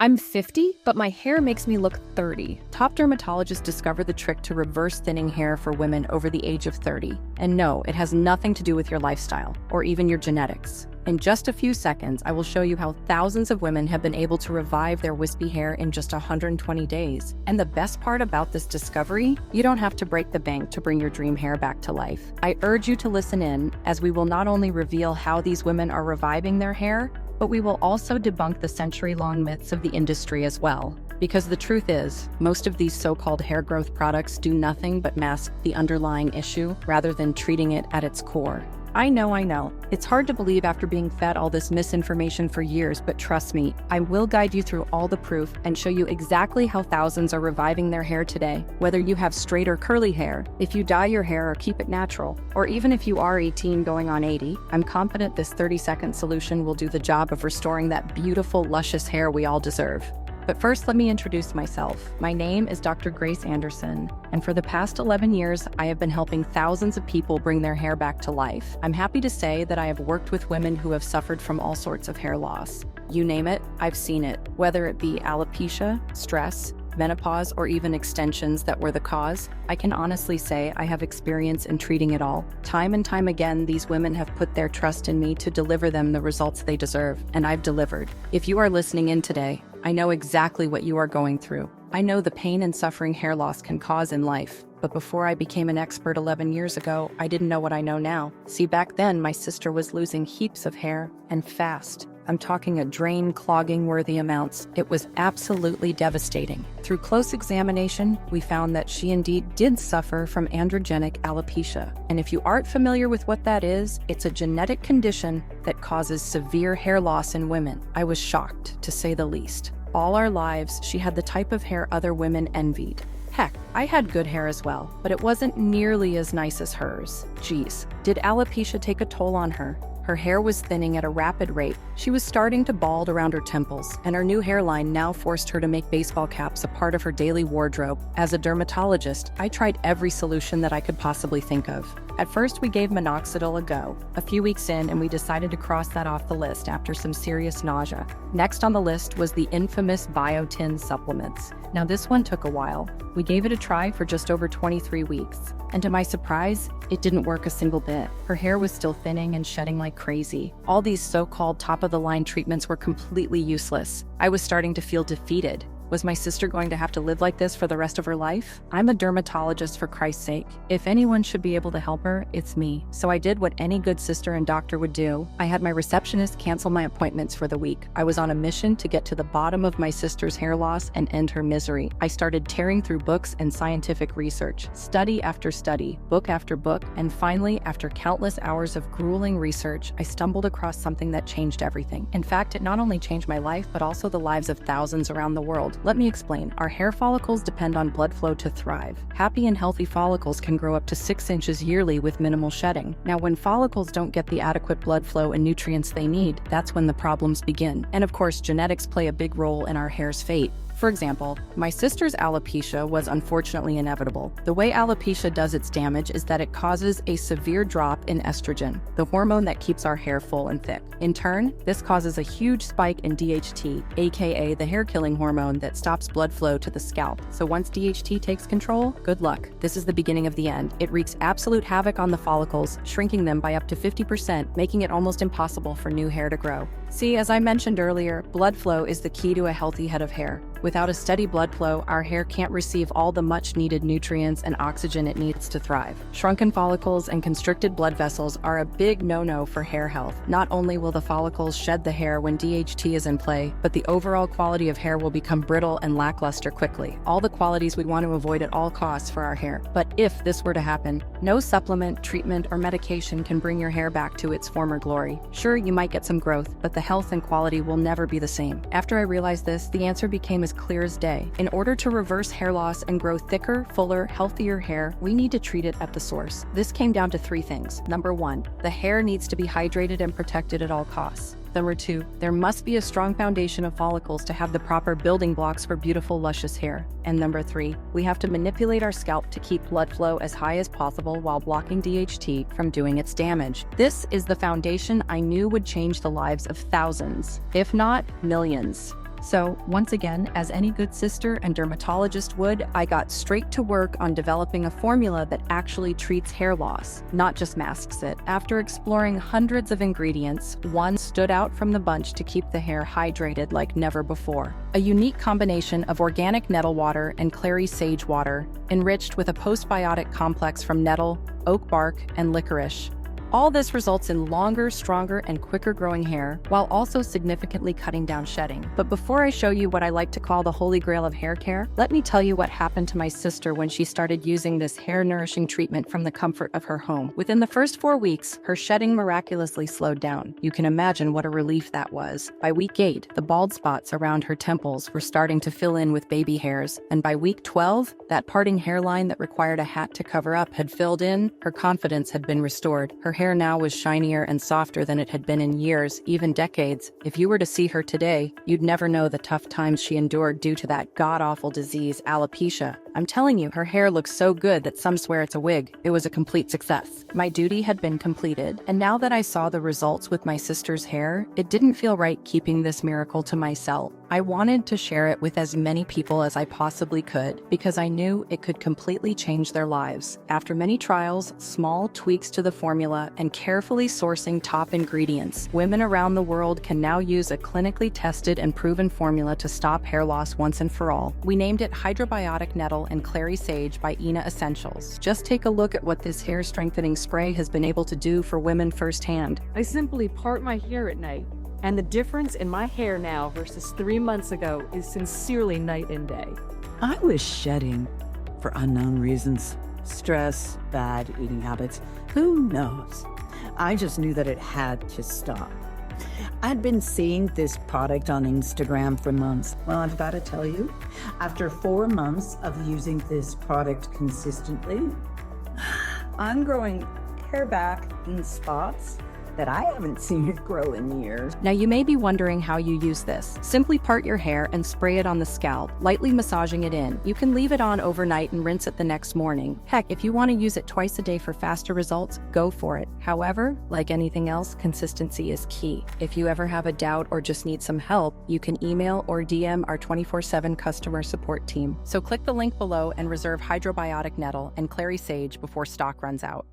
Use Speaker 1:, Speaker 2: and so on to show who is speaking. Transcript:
Speaker 1: I'm 50, but my hair makes me look 30. Top dermatologists discovered the trick to reverse thinning hair for women over the age of 30. And no, it has nothing to do with your lifestyle or even your genetics. In just a few seconds, I will show you how thousands of women have been able to revive their wispy hair in just 120 days. And the best part about this discovery, you don't have to break the bank to bring your dream hair back to life. I urge you to listen in, as we will not only reveal how these women are reviving their hair, but we will also debunk the century-long myths of the industry as well. Because the truth is, most of these so-called hair growth products do nothing but mask the underlying issue rather than treating it at its core. I know. It's hard to believe after being fed all this misinformation for years, but trust me, I will guide you through all the proof and show you exactly how thousands are reviving their hair today. Whether you have straight or curly hair, if you dye your hair or keep it natural, or even if you are 18 going on 80, I'm confident this 30-second solution will do the job of restoring that beautiful, luscious hair we all deserve. But first, let me introduce myself. My name is Dr. Grace Anderson, and for the past 11 years, I have been helping thousands of people bring their hair back to life. I'm happy to say that I have worked with women who have suffered from all sorts of hair loss. You name it, I've seen it. Whether it be alopecia, stress, menopause, or even extensions that were the cause, I can honestly say I have experience in treating it all. Time and time again, these women have put their trust in me to deliver them the results they deserve, and I've delivered. If you are listening in today, I know exactly what you are going through. I know the pain and suffering hair loss can cause in life. But before I became an expert 11 years ago, I didn't know what I know now. See, back then, my sister was losing heaps of hair, and fast. I'm talking a drain clogging worthy amounts. It was absolutely devastating. Through close examination, we found that she indeed did suffer from androgenic alopecia. And if you aren't familiar with what that is, it's a genetic condition that causes severe hair loss in women. I was shocked, to say the least. All our lives, she had the type of hair other women envied. Heck, I had good hair as well, but it wasn't nearly as nice as hers. Geez, did alopecia take a toll on her? Her hair was thinning at a rapid rate. She was starting to bald around her temples, and her new hairline now forced her to make baseball caps a part of her daily wardrobe. As a dermatologist, I tried every solution that I could possibly think of. At first, we gave minoxidil a go. A few weeks in, and we decided to cross that off the list after some serious nausea. Next on the list was the infamous biotin supplements. Now this one took a while. We gave it a try for just over 23 weeks. And to my surprise, it didn't work a single bit. Her hair was still thinning and shedding like crazy. All these so-called top-of-the-line treatments were completely useless. I was starting to feel defeated. Was my sister going to have to live like this for the rest of her life? I'm a dermatologist, for Christ's sake. If anyone should be able to help her, it's me. So I did what any good sister and doctor would do. I had my receptionist cancel my appointments for the week. I was on a mission to get to the bottom of my sister's hair loss and end her misery. I started tearing through books and scientific research, study after study, book after book, and finally, after countless hours of grueling research, I stumbled across something that changed everything. In fact, it not only changed my life, but also the lives of thousands around the world. Let me explain. Our hair follicles depend on blood flow to thrive. Happy and healthy follicles can grow up to 6 inches yearly with minimal shedding. Now, when follicles don't get the adequate blood flow and nutrients they need, that's when the problems begin. And of course, genetics play a big role in our hair's fate. For example, my sister's alopecia was unfortunately inevitable. The way alopecia does its damage is that it causes a severe drop in estrogen, the hormone that keeps our hair full and thick. In turn, this causes a huge spike in DHT, aka the hair-killing hormone that stops blood flow to the scalp. So once DHT takes control, good luck. This is the beginning of the end. It wreaks absolute havoc on the follicles, shrinking them by up to 50%, making it almost impossible for new hair to grow. See, as I mentioned earlier, blood flow is the key to a healthy head of hair. Without a steady blood flow, our hair can't receive all the much-needed nutrients and oxygen it needs to thrive. Shrunken follicles and constricted blood vessels are a big no-no for hair health. Not only will the follicles shed the hair when DHT is in play, but the overall quality of hair will become brittle and lackluster quickly. All the qualities we'd want to avoid at all costs for our hair. But if this were to happen, no supplement, treatment, or medication can bring your hair back to its former glory. Sure, you might get some growth, but the health and quality will never be the same. After I realized this, the answer became as clear as day. In order to reverse hair loss and grow thicker, fuller, healthier hair, we need to treat it at the source. This came down to 3 things. Number 1, the hair needs to be hydrated and protected at all costs. Number 2, there must be a strong foundation of follicles to have the proper building blocks for beautiful, luscious hair. And number 3, we have to manipulate our scalp to keep blood flow as high as possible while blocking DHT from doing its damage. This is the foundation I knew would change the lives of thousands, if not millions. So, once again, as any good sister and dermatologist would, I got straight to work on developing a formula that actually treats hair loss, not just masks it. After exploring hundreds of ingredients, one stood out from the bunch to keep the hair hydrated like never before. A unique combination of organic nettle water and Clary Sage water, enriched with a postbiotic complex from nettle, oak bark, and licorice. All this results in longer, stronger, and quicker growing hair, while also significantly cutting down shedding. But before I show you what I like to call the holy grail of hair care, let me tell you what happened to my sister when she started using this hair-nourishing treatment from the comfort of her home. Within the first 4 weeks, her shedding miraculously slowed down. You can imagine what a relief that was. By week 8, the bald spots around her temples were starting to fill in with baby hairs, and by week 12, that parting hairline that required a hat to cover up had filled in. Her confidence had been restored. Her hair now was shinier and softer than it had been in years, even decades. If you were to see her today, you'd never know the tough times she endured due to that god-awful disease, alopecia. I'm telling you, her hair looks so good that some swear it's a wig. It was a complete success. My duty had been completed, and now that I saw the results with my sister's hair, it didn't feel right keeping this miracle to myself. I wanted to share it with as many people as I possibly could because I knew it could completely change their lives. After many trials, small tweaks to the formula, and carefully sourcing top ingredients, women around the world can now use a clinically tested and proven formula to stop hair loss once and for all. We named it Hydrobiotic Nettle and Clary Sage by InaEssentials. Just take a look at what this hair strengthening spray has been able to do for women firsthand.
Speaker 2: I simply part my hair at night, and the difference in my hair now versus 3 months ago is sincerely night and day.
Speaker 3: I was shedding for unknown reasons. Stress, bad eating habits, who knows? I just knew that it had to stop. I'd been seeing this product on Instagram for months. Well, I've got to tell you, after 4 months of using this product consistently, I'm growing hair back in spots that I haven't seen it grow in years.
Speaker 1: Now you may be wondering how you use this. Simply part your hair and spray it on the scalp, lightly massaging it in. You can leave it on overnight and rinse it the next morning. Heck, if you want to use it twice a day for faster results, go for it. However, like anything else, consistency is key. If you ever have a doubt or just need some help, you can email or DM our 24/7 customer support team. So click the link below and reserve Hydrobiotic Nettle and Clary Sage before stock runs out.